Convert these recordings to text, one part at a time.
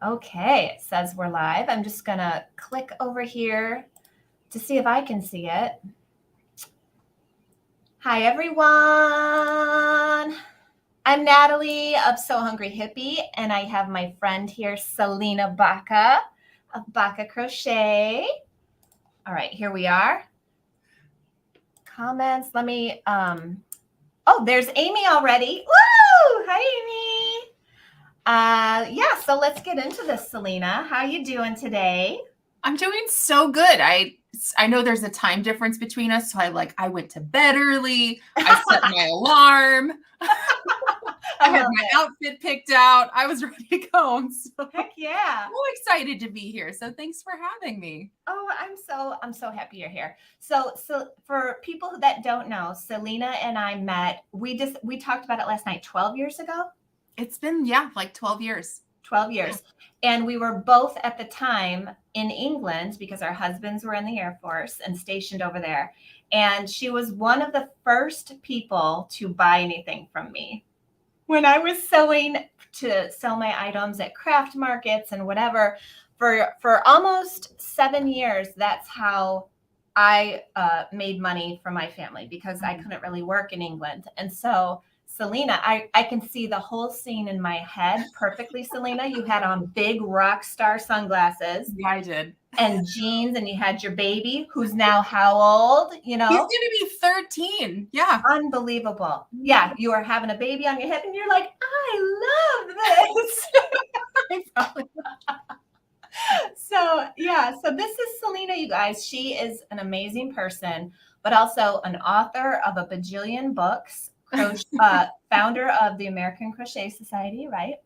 Okay, it says we're live. I'm just gonna click over here to see if I can see it. Hi, everyone. I'm Natalie of So Hungry Hippie, and I have my friend here, Salena Baca of Baca Crochet. All right, here we are. Comments, let me, oh, there's Amy already. Woo! Hi, Amy. Yeah, so let's get into this, Salena. How you doing today? I'm doing so good. I know there's a time difference between us, so I went to bed early. I set my alarm. I had my outfit picked out. I was ready to go. So Heck yeah. I'm excited to be here. So thanks for having me. Oh, I'm so happy you're here. So for people that don't know, Salena and I met, we talked about it last night, 12 years ago. It's been, like 12 years. 12 years. Yeah. And we were both at the time in England because our husbands were in the Air Force and stationed over there. And she was one of the first people to buy anything from me. When I was sewing to sell my items at craft markets and whatever, for almost 7 years, that's how I made money for my family because I couldn't really work in England. And so, Salena, I can see the whole scene in my head perfectly, Salena. You had on big rock star sunglasses. Yeah, I did. And jeans, and you had your baby, who's now how old? You know, he's going to be 13. Yeah. Unbelievable. Yeah. You are having a baby on your hip, and you're like, I love this. So this is Salena, you guys. She is an amazing person, but also an author of a bajillion books, founder of the American Crochet Society, right?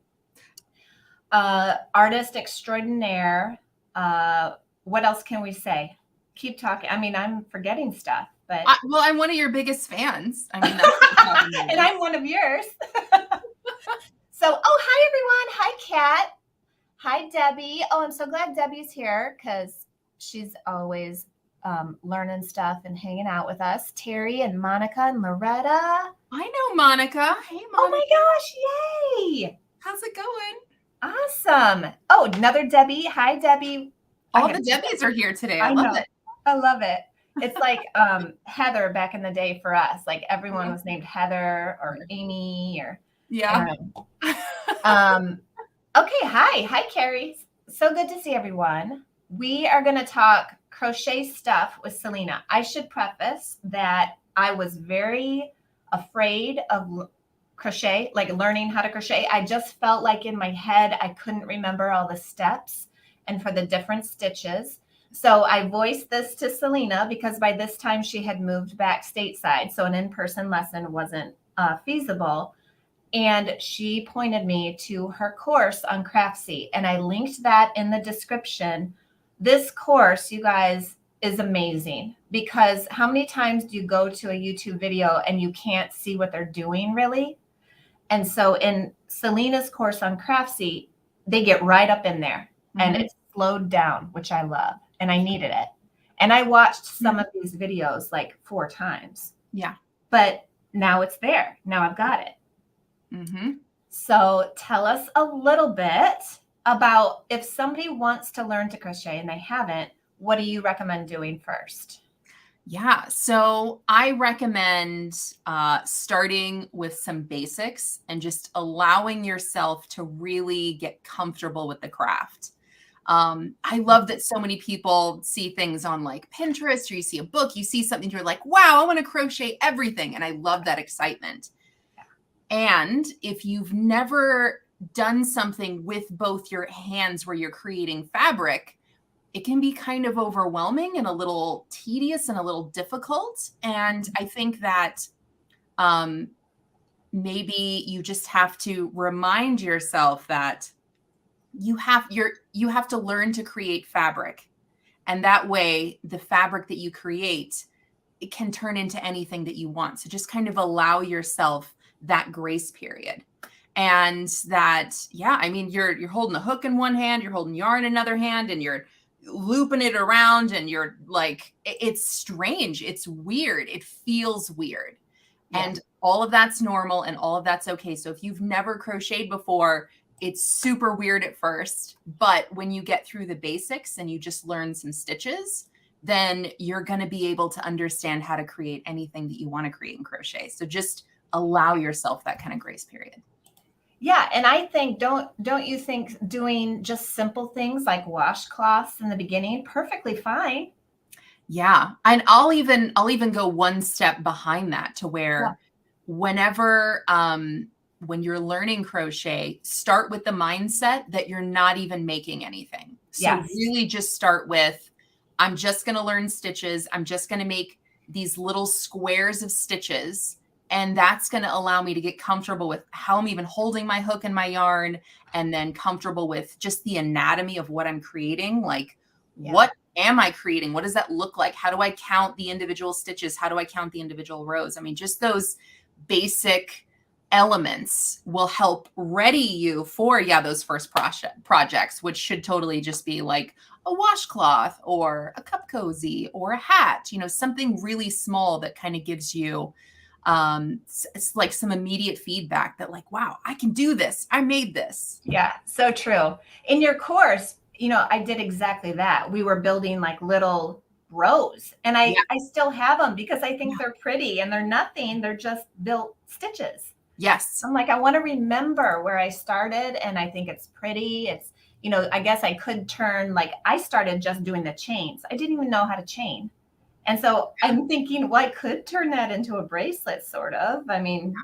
Artist extraordinaire. What else can we say? Keep talking. I mean, I'm forgetting stuff, but I'm one of your biggest fans. I mean, that's and I'm one of yours. So, hi everyone. Hi, Kat. Hi, Debbie. Oh, I'm so glad Debbie's here because she's always learning stuff and hanging out with us. Terry and Monica and Loretta. I know Monica. Hey, Monica. Oh my gosh, yay. How's it going? Awesome. Oh, another Debbie. Hi, Debbie. All the Debbies are here today. I love it. I love it. It's like Heather back in the day for us. Like everyone was named Heather or Amy or Okay, hi Carrie. So good to see everyone. We are going to talk crochet stuff with Salena. I should preface that I was very afraid of crochet, like learning how to crochet. I just felt like in my head I couldn't remember all the steps and for the different stitches. So I voiced this to Salena because by this time she had moved back stateside, so an in-person lesson wasn't feasible. And she pointed me to her course on Craftsy, and I linked that in the description. This course, you guys, is amazing because how many times do you go to a YouTube video and you can't see what they're doing really? And so in Salena's course on Craftsy, they get right up in there and it's slowed down, which I love, and I needed it. And I watched some of these videos like 4 times. Yeah. But now it's there. Now I've got it. So tell us a little bit about if somebody wants to learn to crochet and they haven't, what do you recommend doing first? Yeah, so I recommend starting with some basics and just allowing yourself to really get comfortable with the craft. I love that so many people see things on like Pinterest, or you see a book, you see something, you're like, wow, I want to crochet everything. And I love that excitement. And if you've never done something with both your hands where you're creating fabric, it can be kind of overwhelming and a little tedious and a little difficult. And I think that maybe you just have to remind yourself that you have to learn to create fabric. And that way, the fabric that you create, it can turn into anything that you want. So just kind of allow yourself that grace period. And that, I mean, you're holding a hook in one hand, you're holding yarn in another hand, and you're looping it around, and you're like, it's strange. It's weird. It feels weird. Yeah. And all of that's normal and all of that's okay. So if you've never crocheted before, It's super weird at first, but when you get through the basics and you just learn some stitches, then you're going to be able to understand how to create anything that you want to create in crochet. So just allow yourself that kind of grace period. Yeah, and I think don't you think doing just simple things like washcloths in the beginning perfectly fine? Yeah. And I'll even go one step behind that to where whenever when you're learning crochet, start with the mindset that you're not even making anything. So Yes. really just start with, I'm just going to learn stitches. I'm just going to make these little squares of stitches. And that's going to allow me to get comfortable with how I'm even holding my hook and my yarn, and then comfortable with just the anatomy of what I'm creating. Like, what am I creating? What does that look like? How do I count the individual stitches? How do I count the individual rows? I mean, just those basic elements will help ready you for, those first projects, which should totally just be like a washcloth or a cup cozy or a hat, something really small that kind of gives you it's like some immediate feedback that like, wow, I can do this. I made this. Yeah, so true. In your course, I did exactly that. We were building like little rows, and I still have them because I think they're pretty, and they're nothing. They're just built stitches. Yes. I'm like, I want to remember where I started, and I think it's pretty. It's, I guess I could turn, like I started just doing the chains. I didn't even know how to chain. And so I'm thinking, well, I could turn that into a bracelet, sort of. I mean,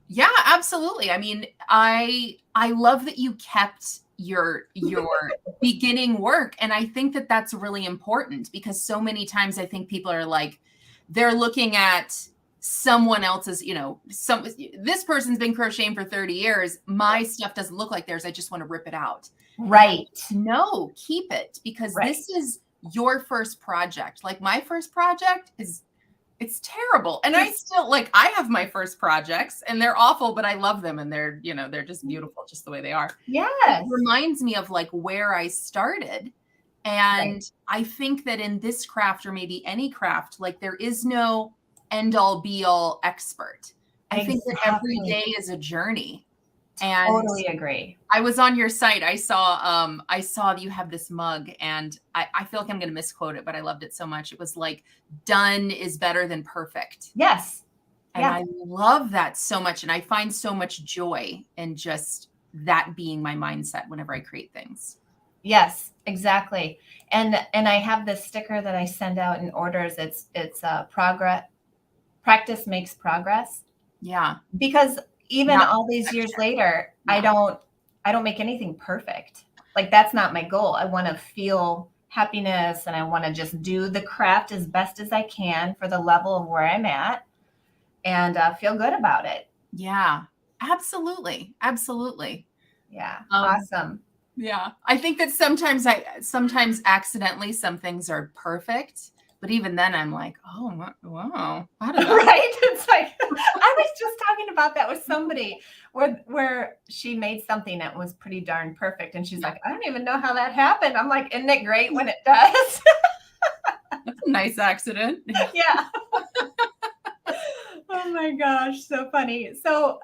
Yeah, absolutely. I mean, I love that you kept your beginning work. And I think that that's really important, because so many times I think people are like, they're looking at someone else's, this person's been crocheting for 30 years. My stuff doesn't look like theirs. I just want to rip it out. Right. No, keep it, because this is your first project. Like my first project it's terrible. And I still I have my first projects and they're awful, but I love them. And they're, they're just beautiful, just the way they are. Yes. It reminds me of like where I started. And I think that in this craft, or maybe any craft, like there is no end all be all expert. I think that every day is a journey. And totally agree. I was on your site. I saw you have this mug, and I feel like I'm going to misquote it, but I loved it so much. It was like, done is better than perfect. Yes. And I love that so much. And I find so much joy in just that being my mindset whenever I create things. Yes, exactly. And I have this sticker that I send out in orders. It's practice makes progress. Yeah. Because even all these years later, I don't make anything perfect. Like that's not my goal. I want to feel happiness, and I want to just do the craft as best as I can for the level of where I'm at, and feel good about it. Yeah, absolutely. Absolutely. Yeah. Awesome. Yeah. I think that sometimes accidentally some things are perfect. But even then, I'm like, oh, wow. I don't know. Right? It's like, I was just talking about that with somebody where she made something that was pretty darn perfect. And she's like, I don't even know how that happened. I'm like, isn't it great when it does? That's a nice accident. Yeah. Oh my gosh. So funny. So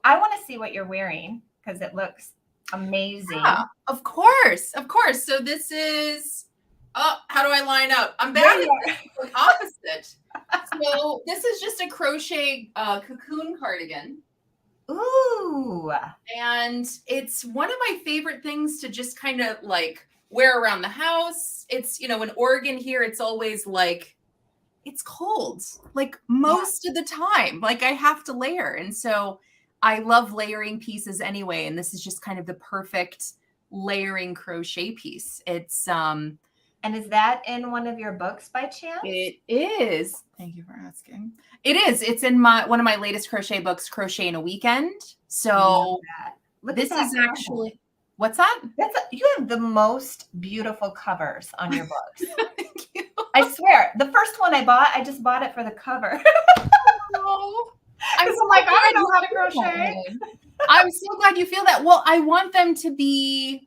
I want to see what you're wearing, because it looks amazing. Yeah, of course. Of course. So this is... Oh, how do I line up? I'm bad at the opposite. So this is just a crochet cocoon cardigan. Ooh. And it's one of my favorite things to just kind of like wear around the house. It's, in Oregon here, it's always like, it's cold, like most of the time. Like I have to layer. And so I love layering pieces anyway. And this is just kind of the perfect layering crochet piece. It's, and is that in one of your books by chance? It is. Thank you for asking. It is. It's in one of my latest crochet books, Crochet in a Weekend. So this is actually, what's that? You have the most beautiful covers on your books. Thank you. I swear, the first one I just bought it for the cover. Oh, I'm like, I don't know how to crochet. I'm so glad you feel that. Well, I want them to be,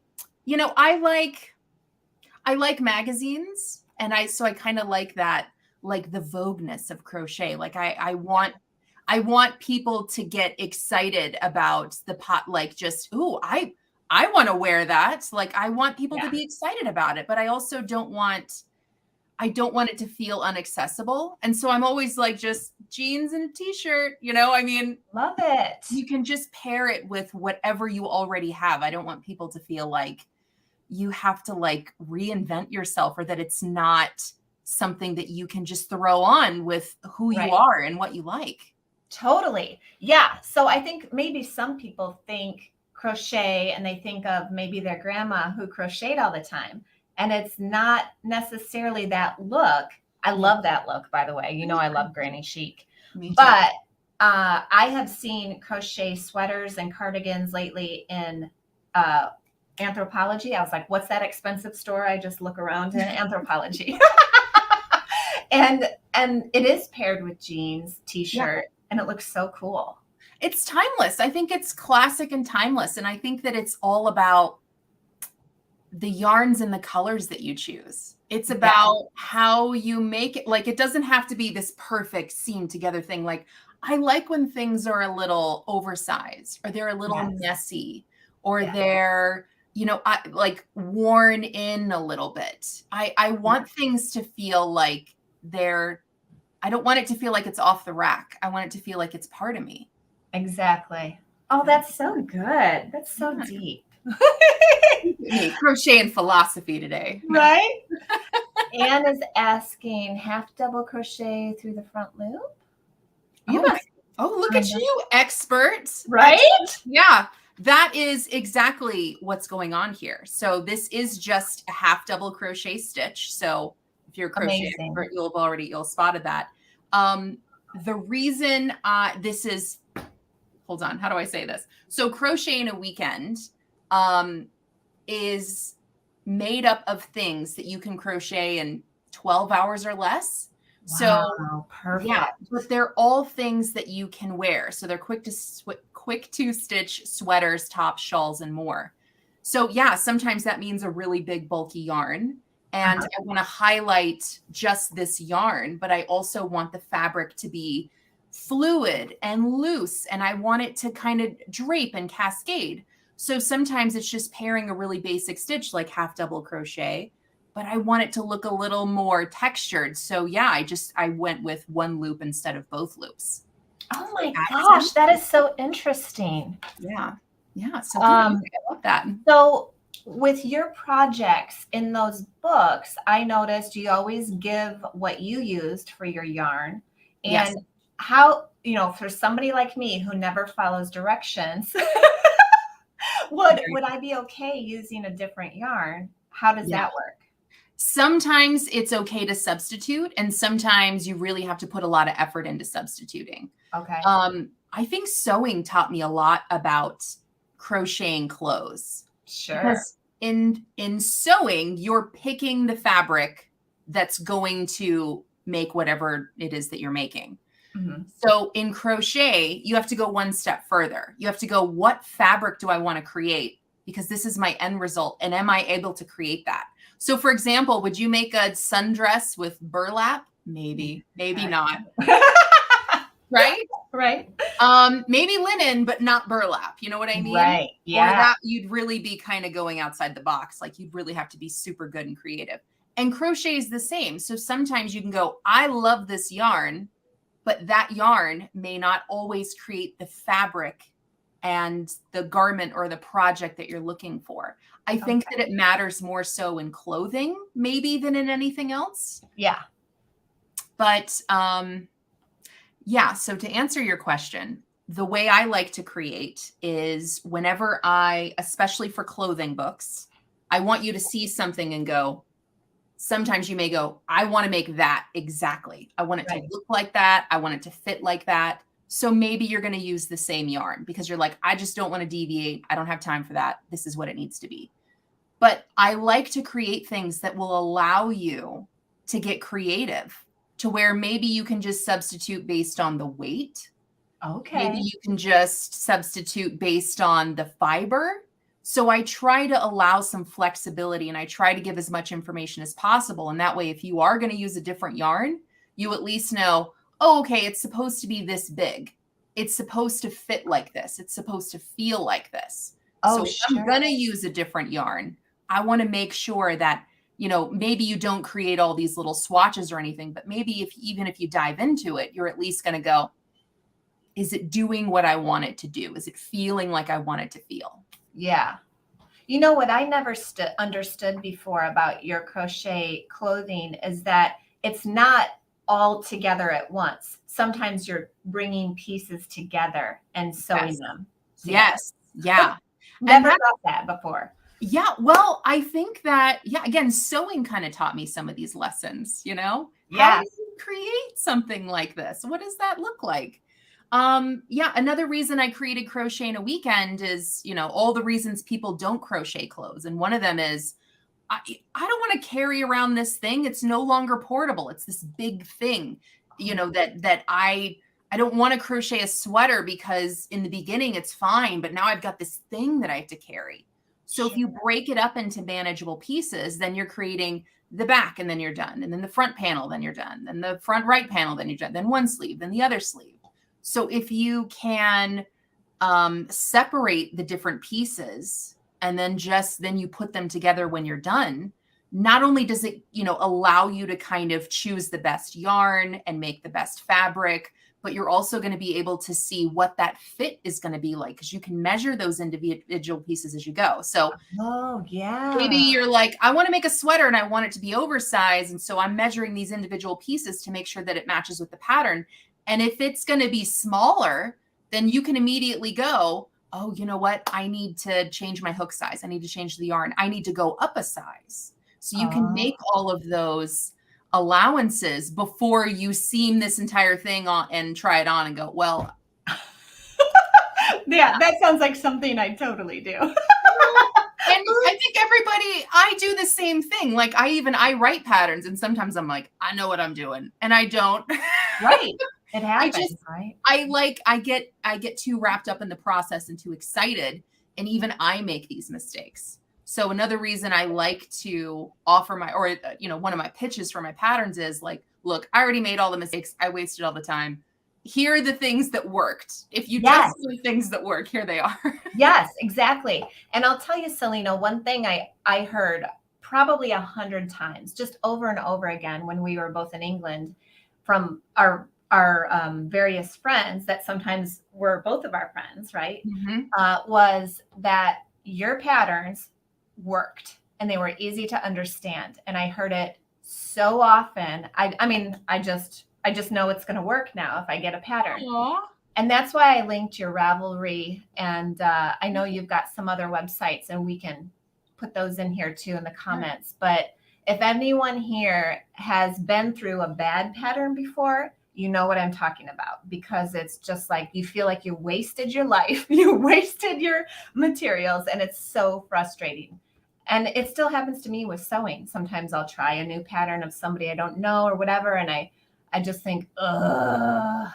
I like magazines, and I kind of like that, like the vogueness of crochet. Like I want I want people to get excited about the pot, like just, ooh, I want to wear that. Like I want people to be excited about it, but I also don't want it to feel inaccessible. And so I'm always like just jeans and a t-shirt, I mean, Love it. you can just pair it with whatever you already have. I don't want people to feel like you have to like reinvent yourself, or that it's not something that you can just throw on with who you are and what you like. Totally. Yeah. So I think maybe some people think crochet and they think of maybe their grandma who crocheted all the time. And it's not necessarily that look. I love that look, by the way. I love granny chic. But I have seen crochet sweaters and cardigans lately in Anthropologie. I was like, what's that expensive store I just look around in? Anthropologie. and it is paired with jeans, t-shirt, and it looks so cool. It's timeless. I think it's classic and timeless. And I think that it's all about the yarns and the colors that you choose. It's about how you make it. Like, it doesn't have to be this perfect seamed together thing. Like, I like when things are a little oversized, or they're a little messy, or they're, like worn in a little bit. I want things to feel like I don't want it to feel like it's off the rack. I want it to feel like it's part of me. Exactly. Oh, that's so good. That's so deep. Crochet and philosophy today. Right? Anne is asking, half double crochet through the front loop? Look at you, experts. Right? Yeah, that is exactly what's going on here. So this is just a half double crochet stitch. So if you're a crochet expert, you'll spotted that. The reason this is, hold on, how do I say this? So crochet in a weekend is made up of things that you can crochet in 12 hours or less. Wow, perfect. Yeah, but they're all things that you can wear. So they're quick to stitch sweaters, tops, shawls, and more. So yeah, sometimes that means a really big bulky yarn. And I want to highlight just this yarn, but I also want the fabric to be fluid and loose, and I want it to kind of drape and cascade. So sometimes it's just pairing a really basic stitch like half double crochet, but I want it to look a little more textured. So yeah, I went with one loop instead of both loops. Oh my gosh, that is so interesting. Yeah. So I love that. So with your projects in those books, I noticed you always give what you used for your yarn. And how, for somebody like me who never follows directions, would I be okay using a different yarn? How does that work? Sometimes it's okay to substitute, and sometimes you really have to put a lot of effort into substituting. Okay. I think sewing taught me a lot about crocheting clothes. Sure. Because in sewing, you're picking the fabric that's going to make whatever it is that you're making. Mm-hmm. So in crochet, you have to go one step further. You have to go, what fabric do I want to create? Because this is my end result. And am I able to create that? So for example, would you make a sundress with burlap? Maybe not. Right? Right. Maybe linen, but not burlap. You know what I mean? Right. Yeah. Or that you'd really be kind of going outside the box. Like you'd really have to be super good and creative. And crochet is the same. So sometimes you can go, I love this yarn, but that yarn may not always create the fabric and the garment or the project that you're looking for. I think that it matters more so in clothing maybe than in anything else. Yeah. But yeah, so to answer your question, the way I like to create is whenever especially for clothing books, I want you to see something and go, sometimes you may go, I want to make that exactly. I want it to look like that. I want it to fit like that. So maybe you're going to use the same yarn because you're like, I just don't want to deviate. I don't have time for that. This is what it needs to be. But I like to create things that will allow you to get creative to where maybe you can just substitute based on the weight. Okay. Maybe you can just substitute based on the fiber. So I try to allow some flexibility and I try to give as much information as possible. And that way, if you are going to use a different yarn, you at least know, oh, okay, it's supposed to be this big. it's supposed to fit like this. It's supposed to feel like this. Oh, So if I'm sure. going to use a different yarn, I want to make sure that, maybe you don't create all these little swatches or anything, but maybe even if you dive into it, you're at least going to go, is it doing what I want it to do? Is it feeling like I want it to feel? Yeah. You know what I never understood before about your crochet clothing is that it's not all together at once. Sometimes you're bringing pieces together and sewing Yes. them together. Yes. Yeah. Never thought that before. Yeah. Well, I think that, again, sewing kind of taught me some of these lessons, How Yeah. do you create something like this? What does that look like? Another reason I created Crochet in a Weekend is, all the reasons people don't crochet clothes. And one of them is, I don't want to carry around this thing. It's no longer portable. It's this big thing, that I don't want to crochet a sweater because in the beginning it's fine, but now I've got this thing that I have to carry. So if you break it up into manageable pieces, then you're creating the back and then you're done. And then the front panel, then you're done. Then the front right panel, then you're done. Then one sleeve, then the other sleeve. So if you can separate the different pieces and then you put them together when you're done, not only does it, allow you to kind of choose the best yarn and make the best fabric, but you're also going to be able to see what that fit is going to be like, because you can measure those individual pieces as you go. So maybe you're like, I want to make a sweater and I want it to be oversized. And so I'm measuring these individual pieces to make sure that it matches with the pattern. And if it's going to be smaller, then you can immediately go, oh, you know what? I need to change my hook size. I need to change the yarn. I need to go up a size. So you can make all of those allowances before you seam this entire thing on and try it on and go, well. Yeah, that sounds like something I totally do. And I think I do the same thing. Like I write patterns and sometimes I'm like, I know what I'm doing and I don't. Right. It happens, right? I get too wrapped up in the process and too excited. And even I make these mistakes. So another reason I like to offer one of my pitches for my patterns is like, look, I already made all the mistakes. I wasted all the time. Here are the things that worked. If you just do the things that work, here they are. Yes, exactly. And I'll tell you, Salena, one thing I heard probably 100 times, just over and over again when we were both in England from our various friends that sometimes were both of our friends, right? Mm-hmm. Was that your patterns worked and they were easy to understand. And I heard it so often. I mean, I just know it's going to work now if I get a pattern. Aww. And that's why I linked your Ravelry. And I know you've got some other websites and we can put those in here too in the comments. But if anyone here has been through a bad pattern before, you know what I'm talking about, because it's just like you feel like you wasted your life, you wasted your materials, and it's so frustrating. And it still happens to me with sewing. Sometimes I'll try a new pattern of somebody I don't know or whatever, and I just think, I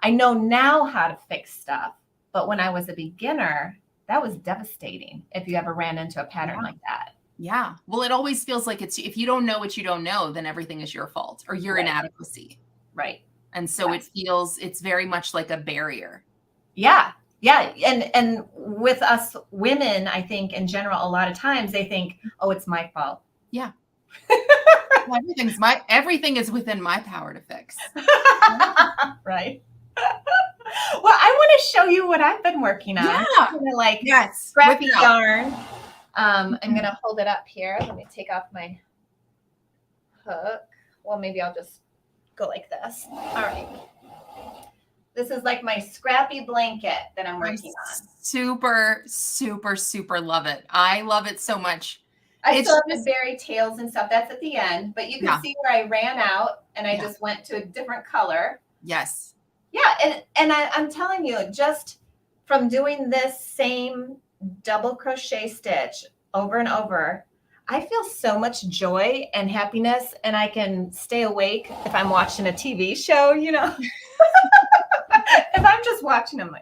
know now how to fix stuff, but when I was a beginner, that was devastating if you ever ran into a pattern like that. Yeah. Well, it always feels like if you don't know what you don't know, then everything is your fault or your inadequacy. Right. And so it's very much like a barrier. Yeah. Yeah. And with us women, I think in general, a lot of times they think, oh, it's my fault. Yeah. Everything is within my power to fix. Right. Well, I want to show you what I've been working on. Yeah. Scrappy yarn. I'm going to hold it up here. Let me take off my hook. Well, maybe I'll just go like this. All right. This is like my scrappy blanket that I'm working on. Super, super, super love it. I love it so much. I still have the berry tails and stuff. That's at the end, but you can see where I ran out and I just went to a different color. Yes. Yeah. And I'm telling you, just from doing this same double crochet stitch over and over, I feel so much joy and happiness, and I can stay awake if I'm watching a TV show, If I'm just watching them,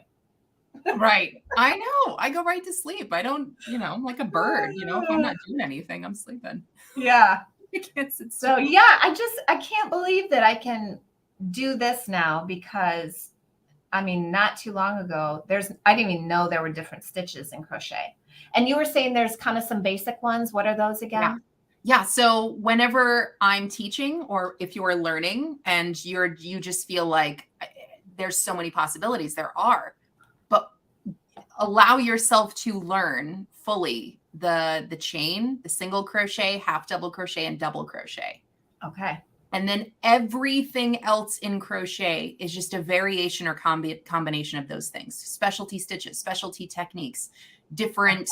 right. I know. I go right to sleep. I don't, I'm like a bird, if I'm not doing anything, I'm sleeping. Yeah. I can't sit still. So yeah, I can't believe that I can do this now because I mean, not too long ago, I didn't even know there were different stitches in crochet. And you were saying there's kind of some basic ones. What are those again? Yeah. So whenever I'm teaching, or if you're learning and you just feel like there's so many possibilities, there are, but allow yourself to learn fully the chain, the single crochet, half double crochet, and double crochet. Okay. And then everything else in crochet is just a variation or combination of those things. Specialty stitches, specialty techniques, different,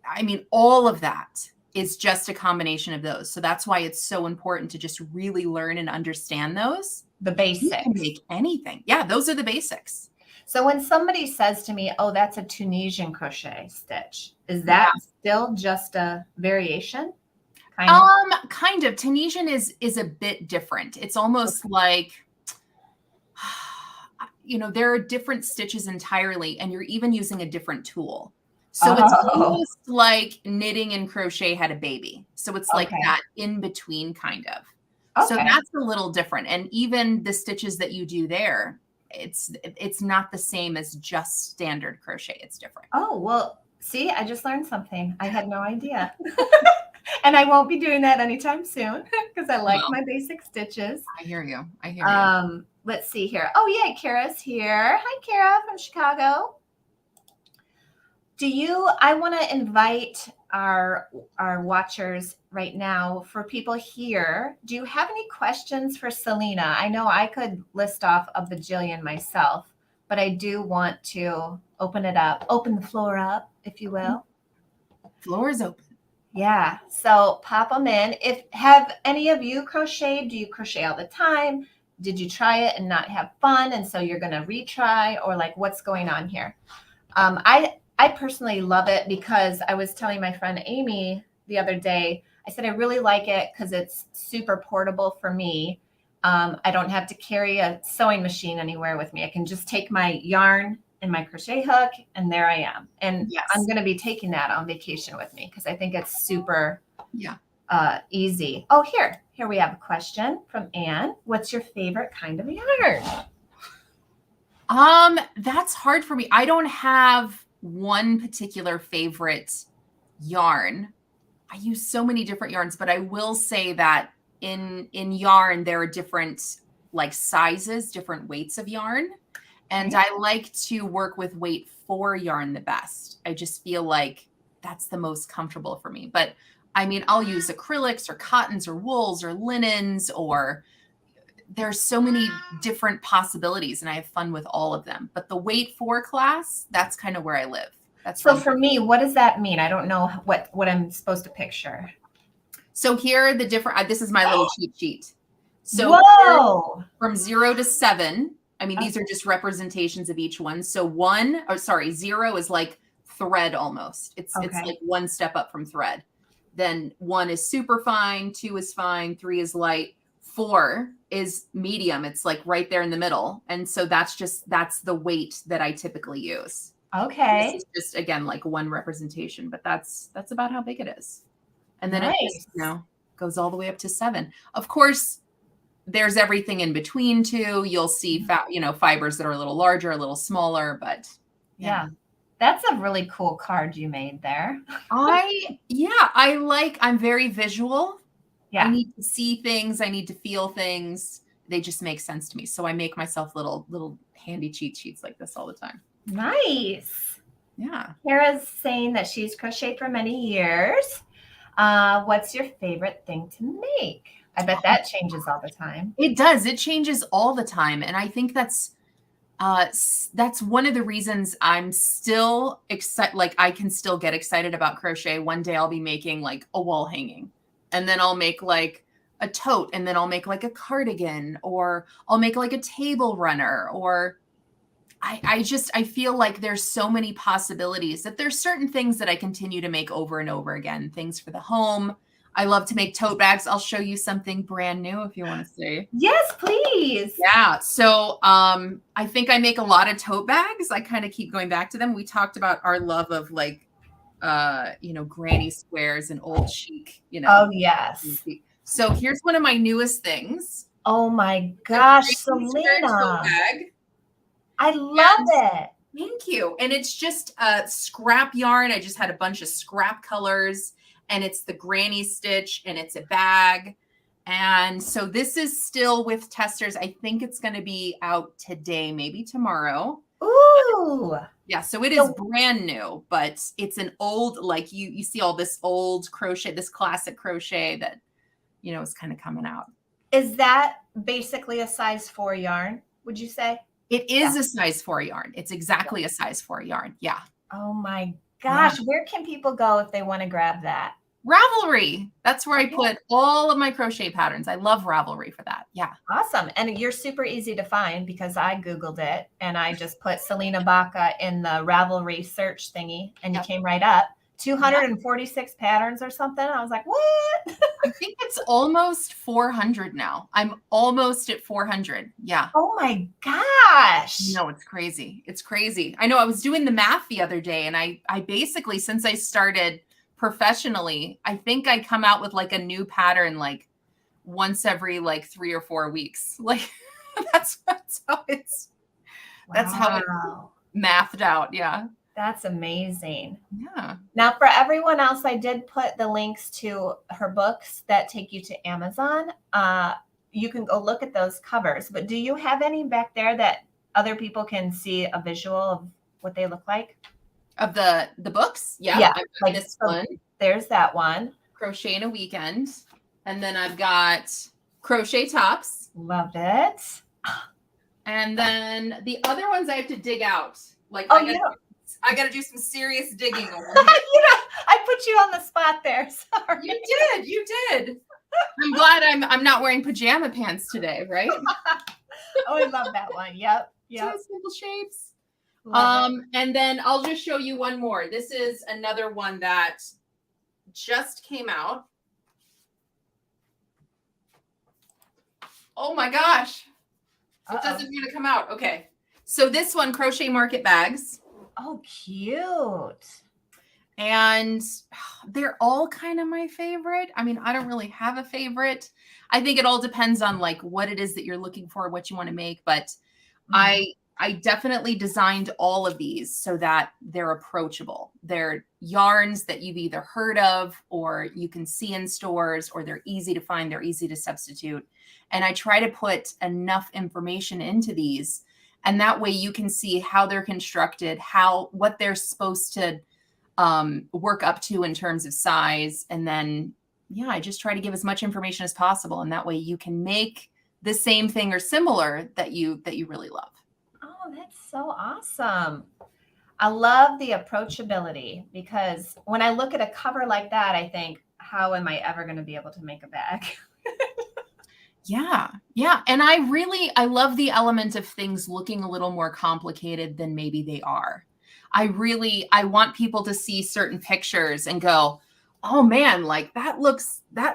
I mean, all of that is just a combination of those. So that's why it's so important to just really learn and understand those. The basics. You can make anything. Yeah, those are the basics. So when somebody says to me, oh, that's a Tunisian crochet stitch, is that still just a variation? Kind of. Tunisian is a bit different. It's almost like, there are different stitches entirely, and you're even using a different tool. So it's almost like knitting and crochet had a baby. So it's like that in between kind of. So that's a little different. And even the stitches that you do there, it's not the same as just standard crochet. It's different. Oh, well, see, I just learned something. I had no idea. And I won't be doing that anytime soon because I like my basic stitches. I hear you. Let's see here. Oh, yeah, Kara's here. Hi, Kara from Chicago. I want to invite our watchers right now, for people here, do you have any questions for Salena? I know I could list off a bajillion myself, but I do want to open the floor up, if you will. Floor is open. Yeah, so pop them in. Have any of you crocheted? Do you crochet all the time? Did you try it and not have fun, and so you're going to retry, or like what's going on here? I personally love it because I was telling my friend Amy the other day, I said I really like it because it's super portable for me. I don't have to carry a sewing machine anywhere with me. I can just take my yarn and my crochet hook, and there I am. And I'm going to be taking that on vacation with me because I think it's super easy. Oh, here we have a question from Anne. What's your favorite kind of yarn? That's hard for me. I don't have one particular favorite yarn. I use so many different yarns, but I will say that in yarn, there are different like sizes, different weights of yarn. And I like to work with weight 4 yarn the best. I just feel like that's the most comfortable for me. But I mean, I'll use acrylics or cottons or wools or linens, or there's so many different possibilities, and I have fun with all of them. But the weight 4 class, that's kind of where I live. So for me, what does that mean? I don't know what I'm supposed to picture. So here are the different, this is my little cheat sheet. So from 0 to 7, I mean, these are just representations of each one. So 0 is like thread almost. It's like one step up from thread. Then 1 is super fine, 2 is fine, 3 is light, 4 is medium. It's like right there in the middle. And so that's the weight that I typically use. Okay. This is just, again, like one representation, but that's about how big it is. And then it just, goes all the way up to 7. Of course, there's everything in between too. You'll see fibers that are a little larger, a little smaller, but that's a really cool card you made there. I'm very visual. Yeah. I need to see things. I need to feel things. They just make sense to me. So I make myself little handy cheat sheets like this all the time. Nice. Yeah. Kara's saying that she's crocheted for many years. What's your favorite thing to make? I bet that changes all the time. It does. It changes all the time. And I think that's one of the reasons I'm still excited. Like I can still get excited about crochet. One day I'll be making like a wall hanging, and then I'll make like a tote, and then I'll make like a cardigan, or I'll make like a table runner, or I feel like there's so many possibilities that there's certain things that I continue to make over and over again, things for the home. I love to make tote bags. I'll show you something brand new if you want to see. Yes, please. Yeah. So I think I make a lot of tote bags. I kind of keep going back to them. We talked about our love of like, granny squares and old chic, Oh, yes. So here's one of my newest things. Oh my gosh, Salena. Bag. I love it. Thank you. And it's just a scrap yarn. I just had a bunch of scrap colors, and it's the granny stitch, and it's a bag. And so this is still with testers. I think it's going to be out today, maybe tomorrow. Ooh. Yeah, so it is brand new, but it's an old, like you see all this old crochet, this classic crochet that, is kind of coming out. Is that basically a size 4 yarn, would you say? It is a size 4 yarn. It's exactly a size 4 yarn. Yeah. Oh my gosh. Where can people go if they want to grab that? Ravelry. That's where I put all of my crochet patterns. I love Ravelry for that. Yeah. Awesome. And you're super easy to find because I Googled it and I just put Salena Baca in the Ravelry search thingy and you came right up. 246 patterns or something. I was like, what? I think it's almost 400 now. I'm almost at 400. Yeah. Oh my gosh. No, it's crazy. It's crazy. I know I was doing the math the other day, and I basically, since I started professionally, I think I come out with like a new pattern like once every like 3 or 4 weeks. Like that's how it's mathed out. Yeah. That's amazing. Yeah. Now for everyone else, I did put the links to her books that take you to Amazon. You can go look at those covers, but do you have any back there that other people can see a visual of what they look like? Of the books? Yeah. Yeah. I've got this one. There's that one. Crochet in a Weekend. And then I've got Crochet Tops. Loved it. And then the other ones I have to dig out. Like, I got to do some serious digging over here. I put you on the spot there. Sorry. You did. I'm glad I'm not wearing pajama pants today, right? Oh, I love that one. Yep. Two simple shapes. And then I'll just show you one more. This is another one that just came out. Oh my gosh. It doesn't want to come out. Okay. So this one, Crochet Market Bags. Oh, cute. And they're all kind of my favorite. I mean, I don't really have a favorite. I think it all depends on like what it is that you're looking for, what you want to make. But I definitely designed all of these so that they're approachable. They're yarns that you've either heard of or you can see in stores, or they're easy to find. They're easy to substitute. And I try to put enough information into these, and that way you can see how they're constructed, what they're supposed to work up to in terms of size. And then, I just try to give as much information as possible. And that way you can make the same thing or similar that you really love. Oh, that's so awesome. I love the approachability, because when I look at a cover like that, I think, how am I ever going to be able to make a bag? Yeah. Yeah. And I love the element of things looking a little more complicated than maybe they are. I want people to see certain pictures and go, oh man, like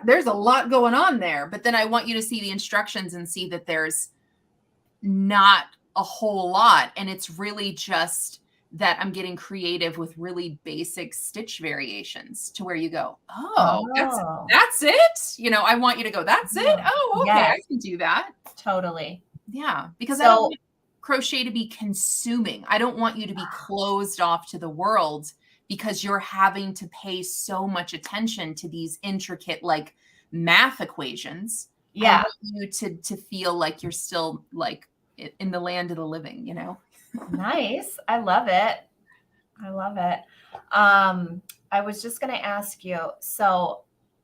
there's a lot going on there. But then I want you to see the instructions and see that there's not a whole lot. And it's really just that I'm getting creative with really basic stitch variations to where you go, that's it. I want you to go, that's it. Oh, okay. Yes. I can do that. Totally. Yeah. Because I don't want crochet to be consuming. I don't want you to be closed off to the world because you're having to pay so much attention to these intricate, like math equations. Yeah. I want you to feel like you're still like in the land of the living, Nice. I love it. I was just going to ask you, so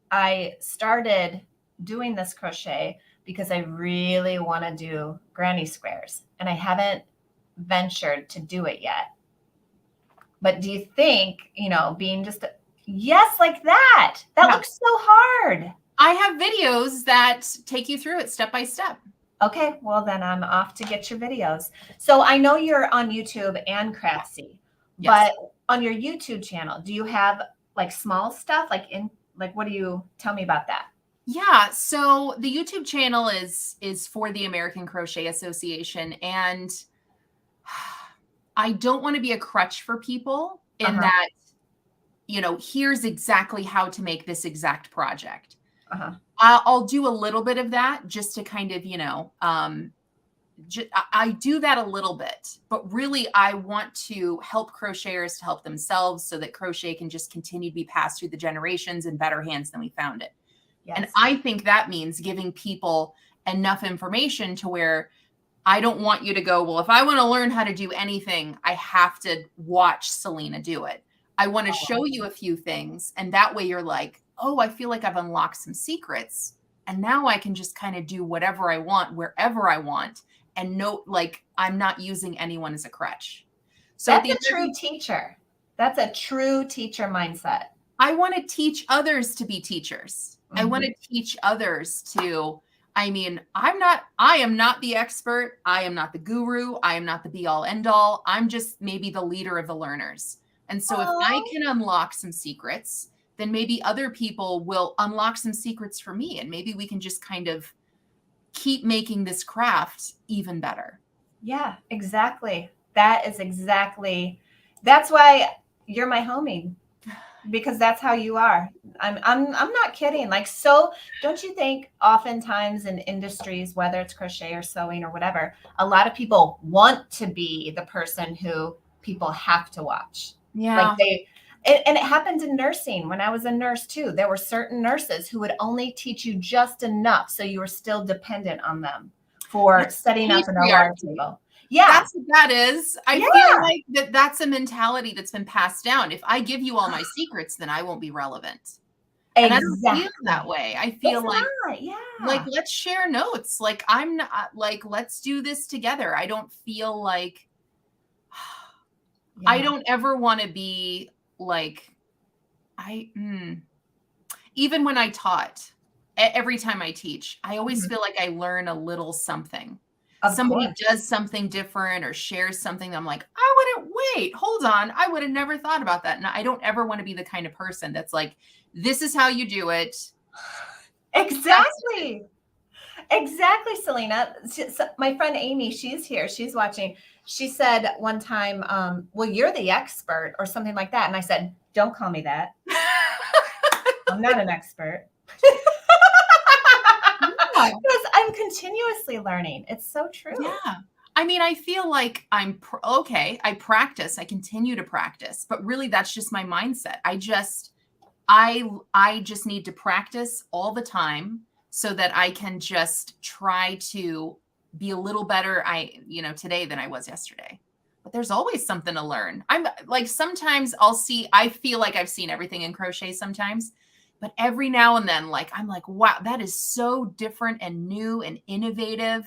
I started doing this crochet because I really want to do granny squares, and I haven't ventured to do it yet. But do you think, being just yes, like that looks so hard. I have videos that take you through it step by step. Okay, well then I'm off to get your videos. So I know you're on YouTube and Craftsy, but on your YouTube channel, do you have like small stuff? What do you tell me about that? Yeah, so the YouTube channel is for the American Crochet Association, and I don't want to be a crutch for people in that, here's exactly how to make this exact project. I'll do a little bit of that just to kind of, I do that a little bit, but really I want to help crocheters to help themselves so that crochet can just continue to be passed through the generations in better hands than we found it. Yes. And I think that means giving people enough information to where I don't want you to go, well, if I want to learn how to do anything, I have to watch Salena do it. I want to show you a few things. And that way you're like, oh, I feel like I've unlocked some secrets. And now I can just kind of do whatever I want, wherever I want. And note, like, I'm not using anyone as a crutch. So that's a true teacher. That's a true teacher mindset. I want to teach others to be teachers. I want to teach others to, I mean, I am not the expert. I am not the guru. I am not the be all end all. I'm just maybe the leader of the learners. And so if I can unlock some secrets, then maybe other people will unlock some secrets for me. And maybe we can just kind of keep making this craft even better. Yeah, exactly. That's why you're my homie, because that's how you are. I'm not kidding. Like, so don't you think oftentimes in industries, whether it's crochet or sewing or whatever, a lot of people want to be the person who people have to watch. Yeah. Like and it happened in nursing. When I was a nurse too, there were certain nurses who would only teach you just enough. So you were still dependent on them for setting up an OR table. Yeah. That's what that is. I feel like that's a mentality that's been passed down. If I give you all my secrets, then I won't be relevant. Exactly. And I don't feel that way. I feel like let's share notes. Like, I'm not like, let's do this together. I don't feel like I don't ever want to be like, even when I taught, every time I teach, I always feel like I learn a little something. Somebody does something different or shares something. I'm like, hold on. I would have never thought about that. And I don't ever want to be the kind of person that's like, this is how you do it. Exactly. Exactly, Salena. So my friend Amy, she's here. She's watching. She said one time, well, you're the expert or something like that. And I said, don't call me that. I'm not an expert. Because I'm continuously learning. It's so true. Yeah. I mean, I feel like I practice, I continue to practice, but really that's just my mindset. I just need to practice all the time so that I can just try to be a little better, today than I was yesterday. But there's always something to learn. I'm like, sometimes I feel like I've seen everything in crochet sometimes, but every now and then, like, I'm like, wow, that is so different and new and innovative.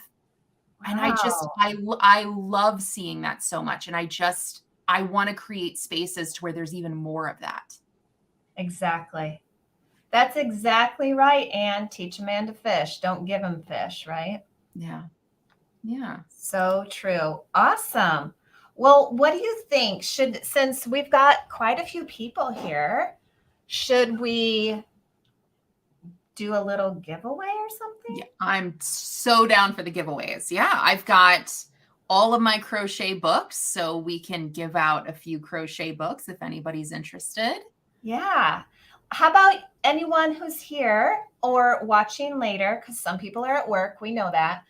Wow. And I love seeing that so much. And I want to create spaces to where there's even more of that. Exactly. That's exactly right. And teach a man to fish. Don't give him fish, right? Yeah. Yeah. So true. Awesome. Well, what do you think? Since we've got quite a few people here, should we do a little giveaway or something? Yeah, I'm so down for the giveaways. Yeah, I've got all of my crochet books, so we can give out a few crochet books if anybody's interested. Yeah. How about anyone who's here or watching later, because some people are at work, we know that.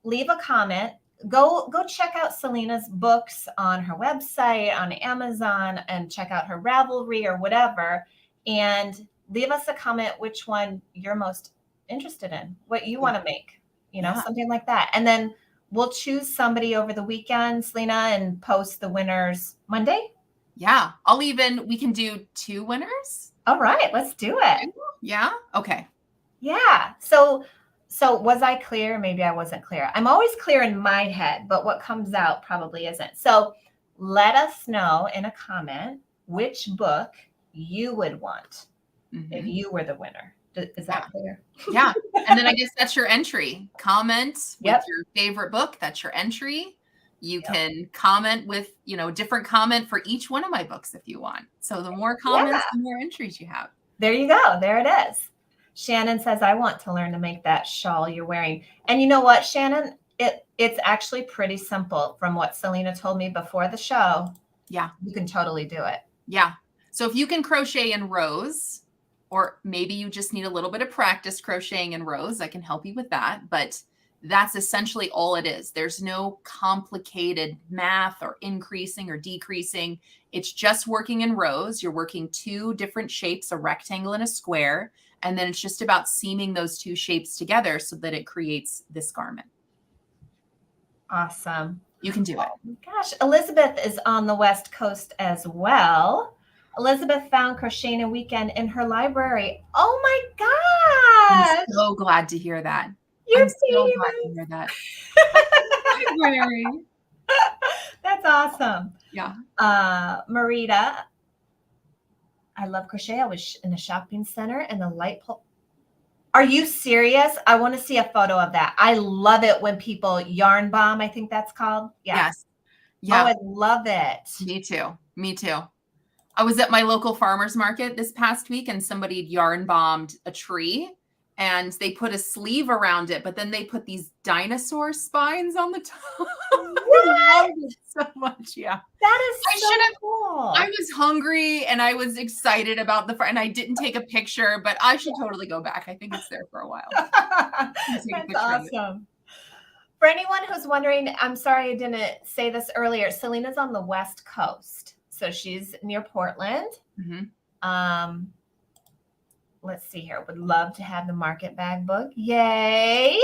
Leave a comment. Go check out Salena's books on her website, on Amazon, and check out her Ravelry or whatever. And leave us a comment which one you're most interested in, what you want to make, something like that. And then we'll choose somebody over the weekend, Salena, and post the winners Monday. Yeah, we can do 2 winners. All right, let's do it. Yeah. Okay. Yeah. So was I clear? Maybe I wasn't clear. I'm always clear in my head, but what comes out probably isn't. So let us know in a comment which book you would want if you were the winner. Is that clear? Yeah. And then I guess that's your entry. Comment with your favorite book. That's your entry. You can comment with, different comment for each one of my books if you want. So the more comments, the more entries you have. There you go. There it is. Shannon says, I want to learn to make that shawl you're wearing. And you know what, Shannon? It's actually pretty simple from what Salena told me before the show. Yeah. You can totally do it. Yeah. So if you can crochet in rows, or maybe you just need a little bit of practice crocheting in rows, I can help you with that. But That's essentially all it is. There's no complicated math or increasing or decreasing. It's just working in rows. You're working two different shapes, a rectangle and a square. And then it's just about seaming those two shapes together so that it creates this garment. Awesome. You can do it. Oh, gosh, Elizabeth is on the West Coast as well. Elizabeth found Crochet in a Weekend in her library. Oh my gosh. I'm so glad to hear that. You're I'm so glad to hear that. Library. That's awesome. Yeah. Marita, I love crochet. I was in a shopping center and the light pole. Are you serious? I want to see a photo of that. I love it when people yarn bomb, I think that's called. Yeah. Yes. Yeah. Oh, I love it. Me too. Me too. I was at my local farmer's market this past week and somebody had yarn bombed a tree and they put a sleeve around it, but then they put these dinosaur spines on the top. I loved it so much. Yeah. That is so cool. I was hungry and I was excited about and I didn't take a picture, but I should totally go back. I think it's there for a while. That's awesome. For anyone who's wondering, I'm sorry I didn't say this earlier. Selena's on the West Coast. So she's near Portland. Mm-hmm. Let's see here. Would love to have the market bag book. Yay.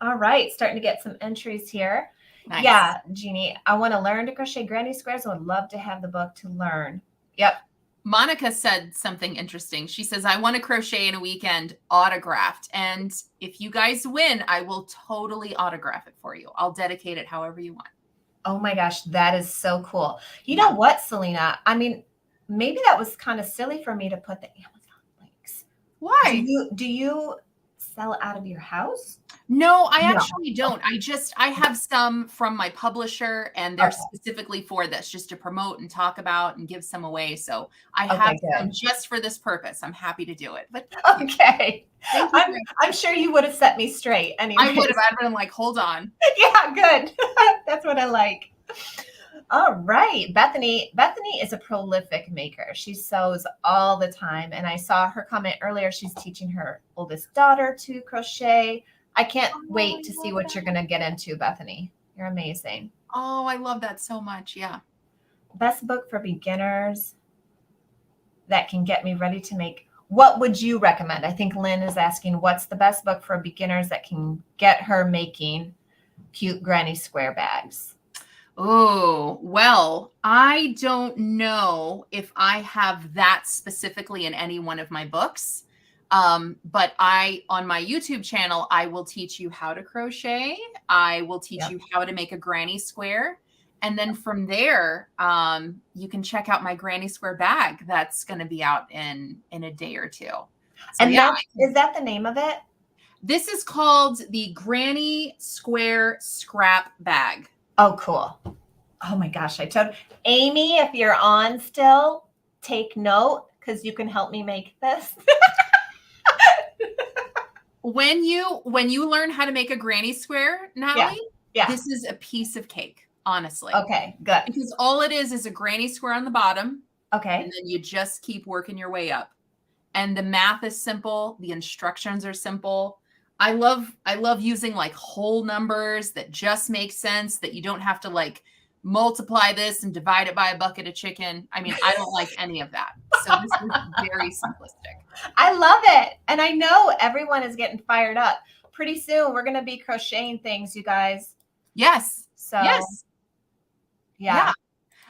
All right. Starting to get some entries here. Nice. Yeah, Jeannie, I want to learn to crochet granny squares. I would love to have the book to learn. Yep. Monica said something interesting. She says, I want to crochet in a weekend autographed. And if you guys win, I will totally autograph it for you. I'll dedicate it however you want. Oh my gosh, that is so cool. You know what, Salena? I mean, maybe that was kind of silly for me to put the Amazon links. Why? Do you sell out of your house? No, I actually don't. I have some from my publisher and they're specifically for this, just to promote and talk about and give some away. So I have some just for this purpose. I'm happy to do it. But okay. I'm sure you would have set me straight anyway. I would have. I'd been like, hold on. Yeah, good. That's what I like. All right. Bethany is a prolific maker. She sews all the time. And I saw her comment earlier. She's teaching her oldest daughter to crochet. I can't wait to see what you're going to get into, Bethany. You're amazing. Oh, I love that so much. Yeah. Best book for beginners that can get me ready to make. What would you recommend? I think Lynn is asking, what's the best book for beginners that can get her making cute granny square bags? Oh, well, I don't know if I have that specifically in any one of my books. But on my YouTube channel, I will teach you how to crochet. I will teach you how to make a granny square. And then from there, you can check out my granny square bag. That's going to be out in a day or two. So, and is that the name of it? This is called the Granny Square Scrap Bag. Oh, cool. Oh my gosh. I told Amy, if you're on still, take note because you can help me make this. When you learn how to make a granny square, Natalie, this is a piece of cake, honestly. Okay, good. Because all it is a granny square on the bottom. Okay. And then you just keep working your way up. And the math is simple. The instructions are simple. I love using like whole numbers that just make sense, that you don't have to like multiply this and divide it by a bucket of chicken. I mean, I don't like any of that. So this is very simplistic. I love it. And I know everyone is getting fired up. Pretty soon we're going to be crocheting things, you guys. Yes. So yeah.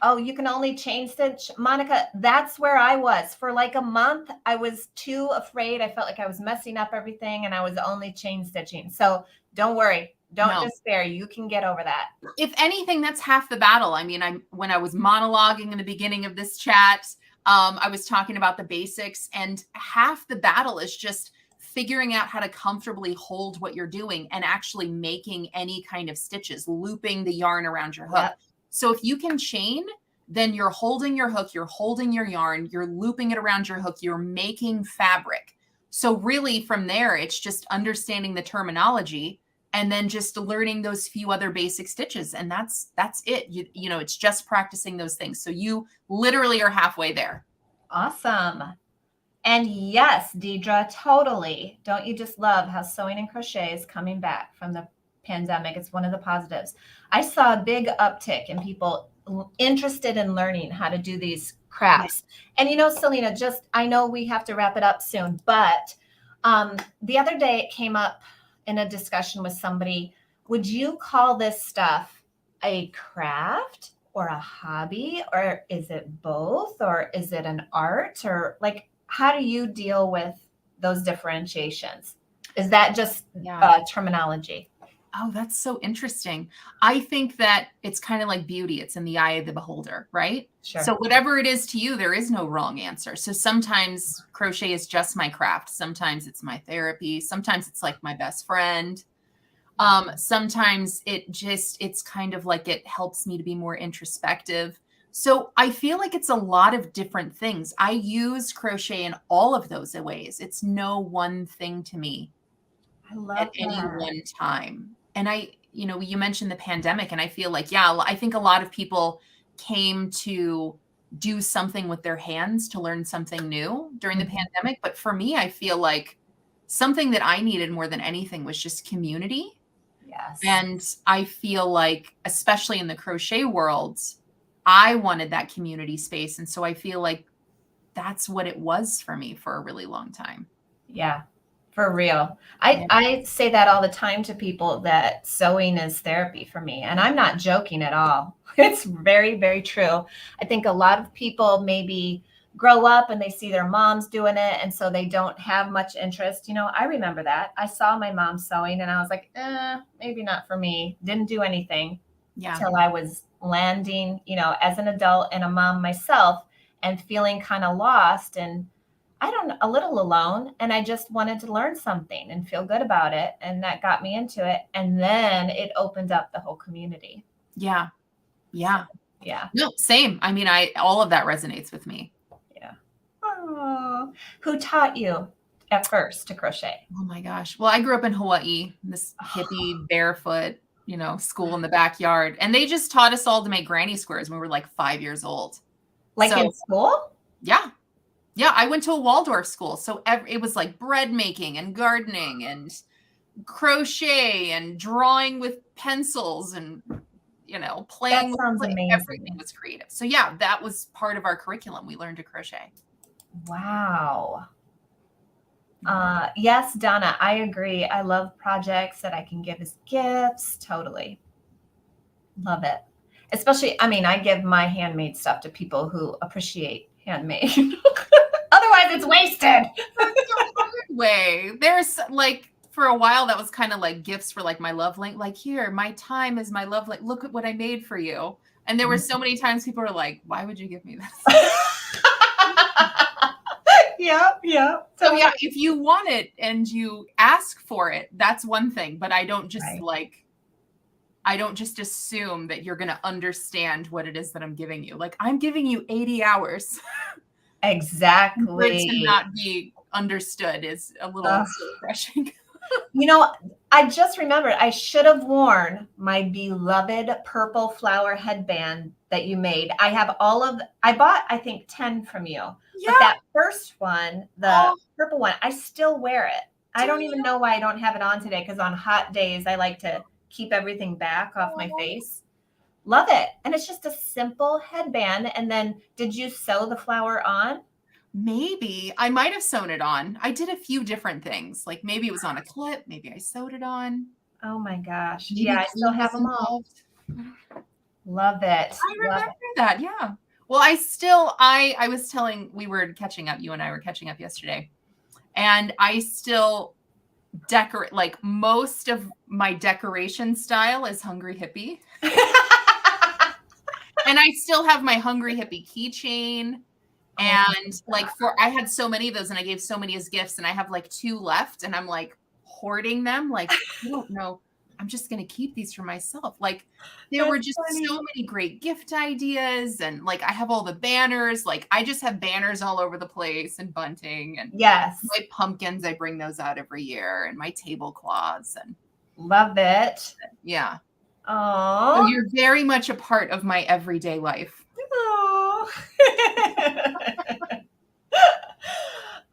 Oh, you can only chain stitch. Monica, that's where I was. For like a month, I was too afraid. I felt like I was messing up everything and I was only chain stitching. So don't worry. Don't despair. You can get over that. If anything, that's half the battle. I mean, when I was monologuing in the beginning of this chat, I was talking about the basics, and half the battle is just figuring out how to comfortably hold what you're doing and actually making any kind of stitches, looping the yarn around your hook. Yep. So if you can chain, then you're holding your hook, you're holding your yarn, you're looping it around your hook, you're making fabric. So really from there, it's just understanding the terminology and then just learning those few other basic stitches. And that's it. You know, it's just practicing those things. So you literally are halfway there. Awesome. And yes, Deidre, totally. Don't you just love how sewing and crochet is coming back from the pandemic. It's one of the positives. I saw a big uptick in people interested in learning how to do these crafts. And Salena, I know we have to wrap it up soon, but the other day it came up in a discussion with somebody. Would you call this stuff a craft or a hobby, or is it both, or is it an art, or like, how do you deal with those differentiations? Is that just terminology? Oh, that's so interesting. I think that it's kind of like beauty. It's in the eye of the beholder, right? Sure. So whatever it is to you, there is no wrong answer. So sometimes crochet is just my craft. Sometimes it's my therapy. Sometimes it's like my best friend. Sometimes it's kind of like it helps me to be more introspective. So I feel like it's a lot of different things. I use crochet in all of those ways. It's no one thing to me. I love at any one time. And you mentioned the pandemic, and I feel like, I think a lot of people came to do something with their hands to learn something new during the pandemic. But for me, I feel like something that I needed more than anything was just community. Yes. And I feel like, especially in the crochet world, I wanted that community space. And so I feel like that's what it was for me for a really long time. Yeah. For real. I say that all the time to people, that sewing is therapy for me. And I'm not joking at all. It's very, very true. I think a lot of people maybe grow up and they see their moms doing it, and so they don't have much interest. I remember that. I saw my mom sewing and I was like, maybe not for me. Didn't do anything till I was landing, as an adult and a mom myself, and feeling kind of lost and a little alone. And I just wanted to learn something and feel good about it. And that got me into it. And then it opened up the whole community. Yeah. Yeah. Yeah. No, same. I mean, all of that resonates with me. Yeah. Oh, who taught you at first to crochet? Oh my gosh. Well, I grew up in Hawaii, this hippie barefoot, school in the backyard. And they just taught us all to make granny squares when we were like 5 years old. In school? Yeah. Yeah, I went to a Waldorf school. So it was like bread making and gardening and crochet and drawing with pencils and, playing. That sounds amazing. Everything was creative. So yeah, that was part of our curriculum. We learned to crochet. Wow. Yes, Donna, I agree. I love projects that I can give as gifts. Totally. Love it. Especially, I give my handmade stuff to people who appreciate handmade. Otherwise it's wasted. Way. There's like, for a while that was kind of like gifts for like my love link. Like, here, my time is my love link. Look at what I made for you. And there were so many times people were like, why would you give me this? Yeah. So yeah, if you want it and you ask for it, that's one thing. But I don't just I don't just assume that you're going to understand what it is that I'm giving you. Like, I'm giving you 80 hours. Exactly. For it to not be understood is a little refreshing. I just remembered I should have worn my beloved purple flower headband that you made. I bought, I think, 10 from you. Yeah. But that first one, the purple one, I still wear it. I don't even know why I don't have it on today, because on hot days, I like to keep everything back off my face. Love it. And it's just a simple headband. And then did you sew the flower on? Maybe. I might have sewn it on. I did a few different things. Like maybe it was on a clip. Maybe I sewed it on. Oh my gosh. Yeah, I still have them all. Love it. I remember that. Yeah. Well, I was telling, you and I were catching up yesterday. And I still decorate, like most of my decoration style is Hungry Hippie. And I still have my Hungry Hippie keychain. And I had so many of those, and I gave so many as gifts, and I have like 2 left, and I'm like hoarding them. Like, I don't know. I'm just going to keep these for myself. Like, there were just so many great gift ideas. And like, I have all the banners. Like, I just have banners all over the place, and bunting, and my pumpkins. I bring those out every year, and my tablecloths. And love it. Yeah. Oh, so you're very much a part of my everyday life.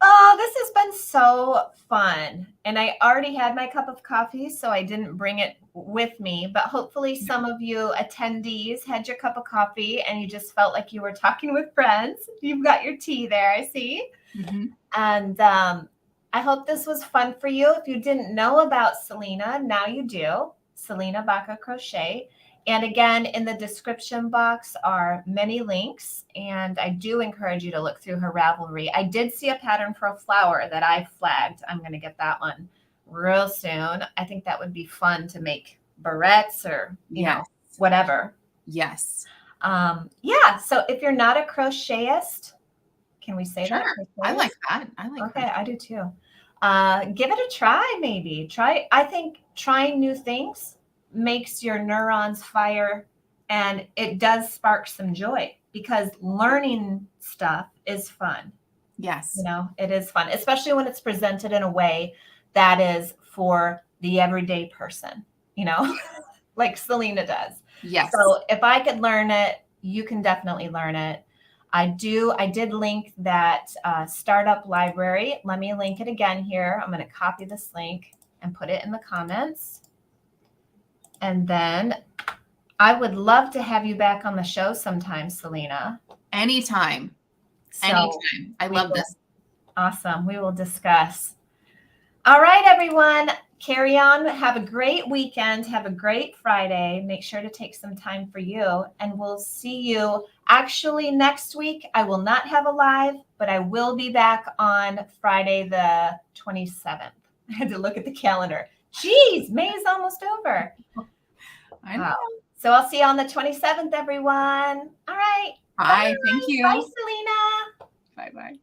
Oh, this has been so fun. And I already had my cup of coffee, so I didn't bring it with me. But hopefully, some of you attendees had your cup of coffee and you just felt like you were talking with friends. You've got your tea there, I see. Mm-hmm. And I hope this was fun for you. If you didn't know about Salena, now you do. Salena Baca Crochet. And again, in the description box are many links, and I do encourage you to look through her Ravelry. I did see a pattern for a flower that I flagged. I'm going to get that one real soon. I think that would be fun to make barrettes or, you know, whatever. Yes. Yeah. So if you're not a crochetist, can we say that? I like that. I like Okay, crochet. I do too. Give it a try, maybe. I think trying new things makes your neurons fire, and it does spark some joy because learning stuff is fun. Yes. You know, it is fun, especially when it's presented in a way that is for the everyday person, you know, like Salena does. Yes. So if I could learn it, you can definitely learn it. I did link that startup library. Let me link it again here. I'm going to copy this link and put it in the comments. And then I would love to have you back on the show sometime, Salena. Anytime. Anytime. I love this. Awesome. We will discuss. All right, everyone. Carry on. Have a great weekend. Have a great Friday. Make sure to take some time for you. And we'll see you actually next week. I will not have a live, but I will be back on Friday the 27th. I had to look at the calendar. Geez, May is almost over. I know. Wow. So I'll see you on the 27th, everyone. All right. Bye. Thank you. Bye, Salena. Bye-bye.